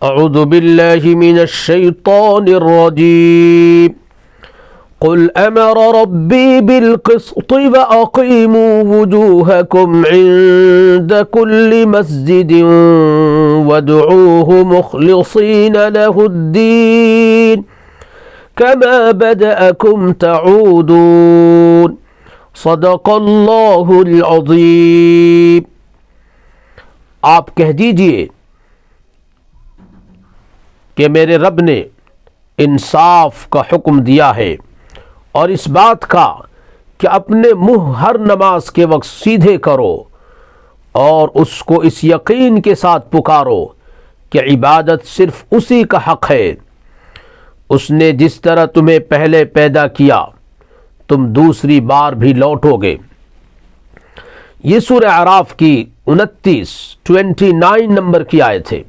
اعوذ باللہ من الشیطان الرجیم قل امر ربی بالقسط واقیموا وجوہکم عند کل مسجد وادعوہ مخلصین لہ الدین کما بدأکم تعودون صدق اللہ العظیم۔ آپ کہہ دیجئے کہ میرے رب نے انصاف کا حکم دیا ہے اور اس بات کا کہ اپنے منہ ہر نماز کے وقت سیدھے کرو اور اس کو اس یقین کے ساتھ پکارو کہ عبادت صرف اسی کا حق ہے۔ اس نے جس طرح تمہیں پہلے پیدا کیا تم دوسری بار بھی لوٹو گے۔ یہ سورہ اعراف کی 29 نمبر کی آیت ہے۔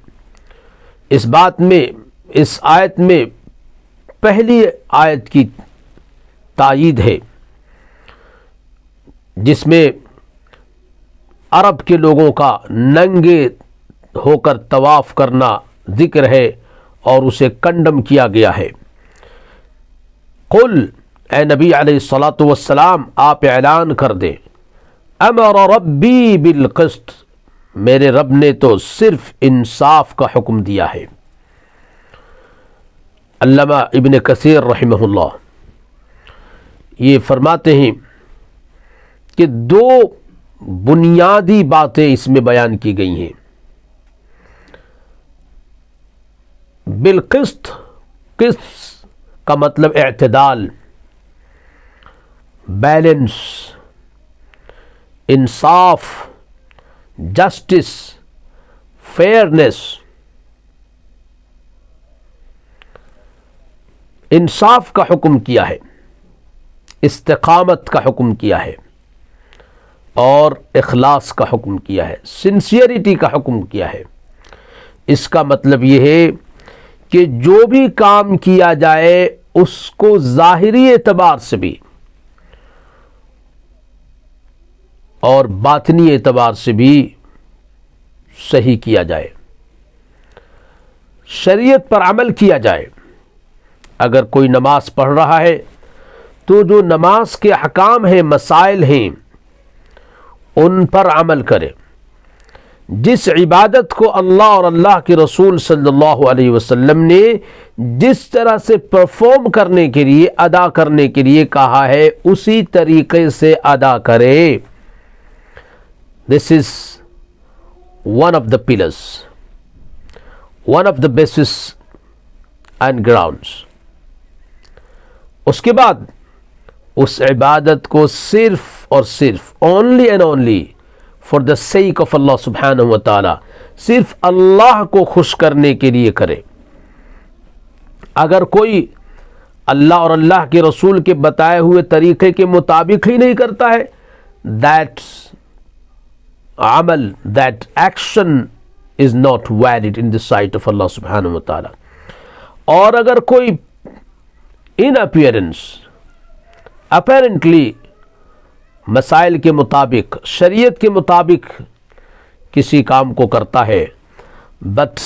اس آیت میں پہلی آیت کی تائید ہے جس میں عرب کے لوگوں کا ننگے ہو کر طواف کرنا ذکر ہے اور اسے کنڈم کیا گیا ہے۔ قل، اے نبی علیہ الصلاۃ والسلام آپ اعلان کر دیں، امر ربی بالقسط، میرے رب نے تو صرف انصاف کا حکم دیا ہے۔ علامہ ابن کثیر رحمہ اللہ یہ فرماتے ہیں کہ دو بنیادی باتیں اس میں بیان کی گئی ہیں۔ بالقسط، قسط کا مطلب اعتدال، بیلنس، انصاف، جسٹس، فیئرنس۔ انصاف کا حکم کیا ہے، استقامت کا حکم کیا ہے اور اخلاص کا حکم کیا ہے، سنسیئرٹی کا حکم کیا ہے۔ اس کا مطلب یہ ہے کہ جو بھی کام کیا جائے اس کو ظاہری اعتبار سے بھی اور باطنی اعتبار سے بھی صحیح کیا جائے، شریعت پر عمل کیا جائے۔ اگر کوئی نماز پڑھ رہا ہے تو جو نماز کے احکام ہیں، مسائل ہیں، ان پر عمل کرے۔ جس عبادت کو اللہ اور اللہ کے رسول صلی اللہ علیہ وسلم نے جس طرح سے پرفارم کرنے کے لیے، ادا کرنے کے لیے کہا ہے، اسی طریقے سے ادا کرے۔ This is one of the pillars, one of the basis and grounds۔ اس کے بعد اس عبادت کو صرف اور صرف only and only for the sake of اللہ سبحانہ و تعالی، صرف اللہ کو خوش کرنے کے لیے کرے۔ اگر کوئی اللہ اور اللہ کے رسول کے بتائے ہوئے طریقے کے مطابق ہی نہیں کرتا ہے، that عمل، that action is not valid in the sight of اللہ سبحانہ و تعالی۔ اور اگر کوئی in appearance apparently مسائل کے مطابق، شریعت کے مطابق کسی کام کو کرتا ہے but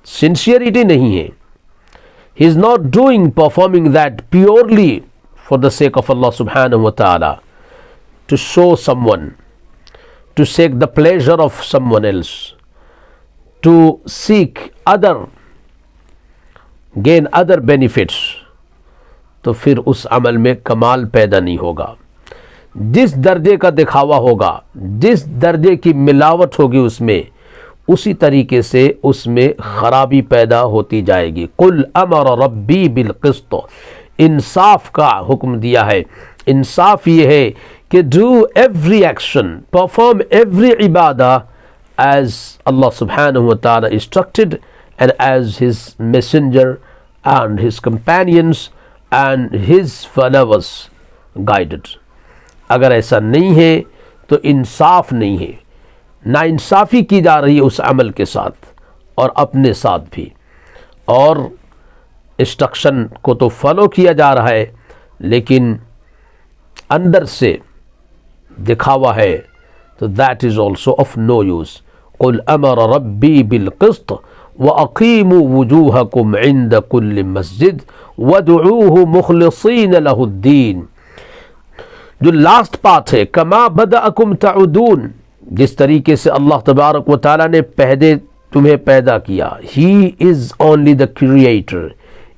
sincerity نہیں ہے، he is not performing that purely for the sake of Allah subhanahu wa ta'ala, to show someone, to seek the pleasure of someone else, to seek gain other benefits، تو پھر اس عمل میں کمال پیدا نہیں ہوگا۔ جس درجے کا دکھاوا ہوگا، جس درجے کی ملاوٹ ہوگی اس میں، اسی طریقے سے اس میں خرابی پیدا ہوتی جائے گی۔ قل امر ربی بالقسط، انصاف کا حکم دیا ہے۔ انصاف یہ ہے کہ do every action, perform every ibadah as Allah subhanahu wa ta'ala instructed and as his messenger and his companions and his followers guided۔ اگر ایسا نہیں ہے تو انصاف نہیں ہے، نا انصافی کی جا رہی ہے اس عمل کے ساتھ اور اپنے ساتھ بھی، اور انسٹرکشن کو تو فالو کیا جا رہا ہے لیکن اندر سے دکھاوا ہے، تو that is also of no use۔ قل امر ربی بالقسط وَأَقِيمُوا وُجُوهَكُمْ عِنْدَ كُلِّ مَسْجِدٍ وَادْعُوهُ مُخْلِصِينَ لَهُ الدِّينَ۔ جو لاسٹ پارٹ ہے كَمَا بَدَأَكُمْ تَعُودُونَ، جس طریقے سے اللہ تبارک و تعالیٰ نے پہلے تمہیں پیدا کیا۔ He is only the creator.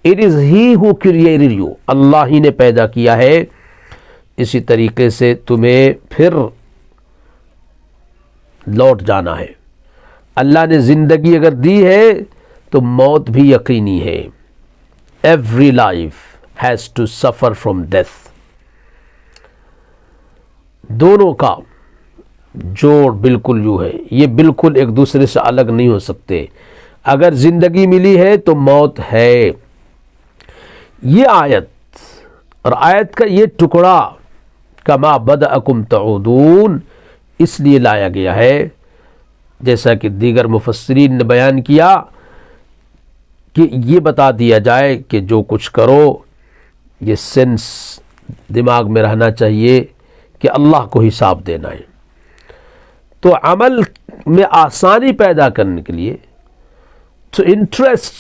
It is he who created you. اللہ ہی نے پیدا کیا ہے، اسی طریقے سے تمہیں پھر لوٹ جانا ہے۔ اللہ نے زندگی اگر دی ہے تو موت بھی یقینی ہے۔ Every life has to suffer from death۔ دونوں کا جوڑ بالکل یوں ہے، یہ بالکل ایک دوسرے سے الگ نہیں ہو سکتے۔ اگر زندگی ملی ہے تو موت ہے۔ یہ آیت اور آیت کا یہ ٹکڑا کما بدأکم تعودون اس لیے لایا گیا ہے، جیسا کہ دیگر مفسرین نے بیان کیا، کہ یہ بتا دیا جائے کہ جو کچھ کرو یہ سینس دماغ میں رہنا چاہیے کہ اللہ کو حساب دینا ہے۔ تو عمل میں آسانی پیدا کرنے کے لیے ٹو انٹرسٹ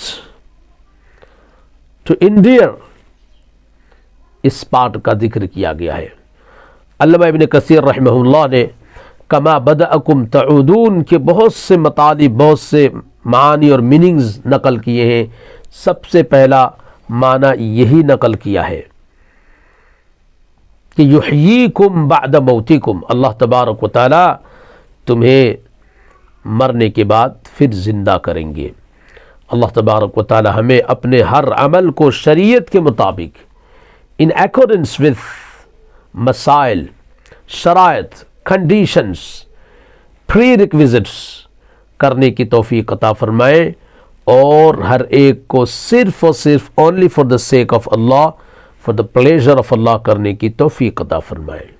ٹو انڈیئر اس پارٹ کا ذکر کیا گیا ہے۔ علامہ ابن کثیر رحمہ اللہ نے کما بدأکم تعودون کے بہت سے مطالب، بہت سے معانی اور میننگز نقل کیے ہیں۔ سب سے پہلا معنی یہی نقل کیا ہے کہ یحییکم بعد موتکم، اللہ تبارک و تعالی تمہیں مرنے کے بعد پھر زندہ کریں گے۔ اللہ تبارک و تعالی ہمیں اپنے ہر عمل کو شریعت کے مطابق in accordance with مسائل، شرائط، کنڈیشنز، پری ریکویزٹس کرنے کی توفیق عطا فرمائے، اور ہر ایک کو صرف اور صرف only for the sake of Allah, for the pleasure of اللہ کرنے کی توفیق عطا فرمائے۔